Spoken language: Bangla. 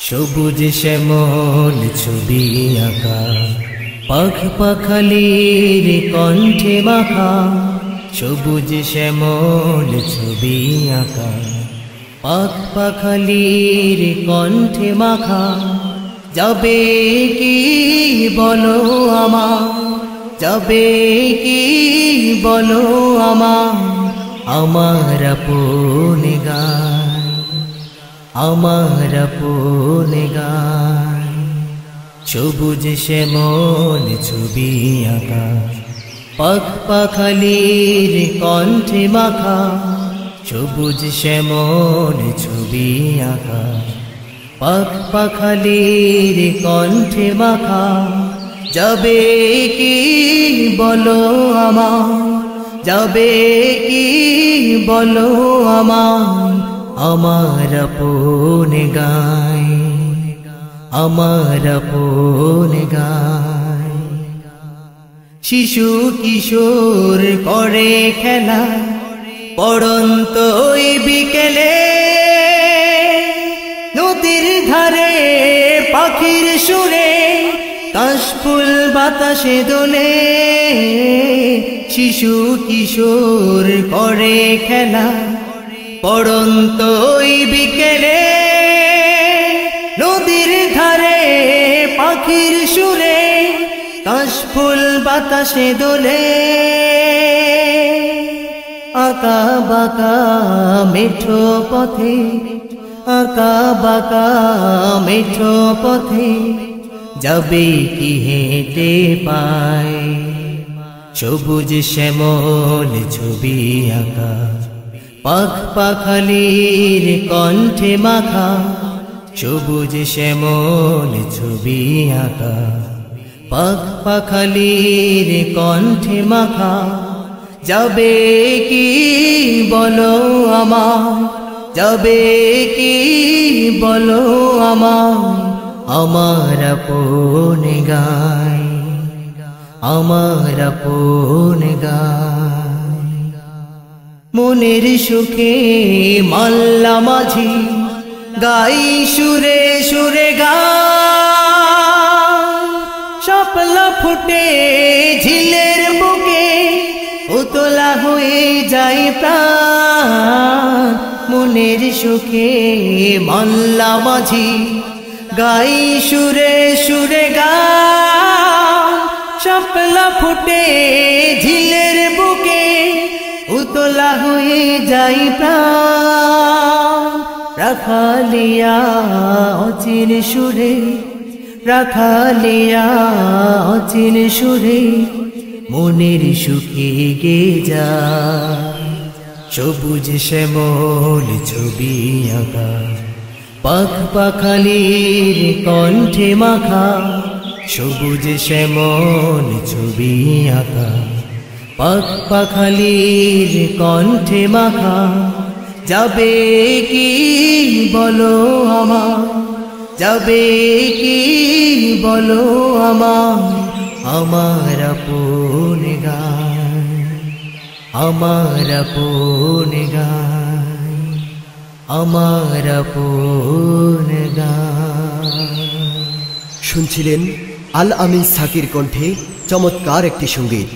সবুজ শ্যামল ছবি আঁকা, পাখ পাখালির কণ্ঠে মাখা। সবুজ শ্যামল ছবি আঁকা, পাখ পাখালির কণ্ঠে মাখা। যাবে কি বলো আমার, যাবে কি বলো আমার, আমার আপন গান, আমার আপন গান। সবুজ শ্যামল ছবি আঁকা, পাখ পাখালির কণ্ঠে মাখা। সবুজ শ্যামল ছবি আঁকা, পাখ পাখালির কণ্ঠে মাখা। যাবে কি বলো আমার, যাবে কি বলো আমার, আমার আপন গান, আমার আপন গান। শিশু কিশোর করে খেলা পড়ন্ত ওই বিকেলে, নদীর ধারে পাখির সুরে কাশফুল বাতাসে দোলে। শিশু কিশোর করে খেলা পড়ন্ত ওই বিকেলে, নদীর ধারে পাখির সুরে কাশফুল বাতাসে দোলে। আঁকা বাঁকা মেঠো পথে, আঁকা বাঁকা মেঠো পথে, যাবে কি হেঁটে পায়। সবুজ শ্যামল ছবি আঁকা, পাখ পাখালির কণ্ঠে মাখা। সবুজ শ্যামল ছবি আঁকা, পাখ পাখালির কণ্ঠে মাখা। যাবে কি বলো আমার, যাবে কি বলো আমার, আমার আপন গান, আমার আপন গান। মনের সুখে মাল্লা মাঝি গাই সুরে সুরে গান। শাপলা ফুটে ঝিলের বুকে, উতলা হয়ে যায় প্রাণ। মনের সুখে মাল্লা মাঝি গাই সুরে সুরে গান। শাপলা ফুটে ঝিলের বুকে, উতলা হয়ে যায় প্রাণ। রাখালিয়া অচিন সুরে, রাখালিয়া অচিন সুরে, মনের সুখে গে যায়। সবুজ শ্যামল ছবি আঁকা, পাখ পাখালির কণ্ঠে মাখা। সবুজ শ্যামল ছবি আঁকা, পাখ পাখালির কণ্ঠে মাখা। যাবে কি বলো আমার, যাবে কি বলো আমার, আমার আপন গান, আমার আপন গান, আমার আপন গান। শুনছিলেন আল আমিন সাকির কণ্ঠে চমৎকার একটি সঙ্গীত।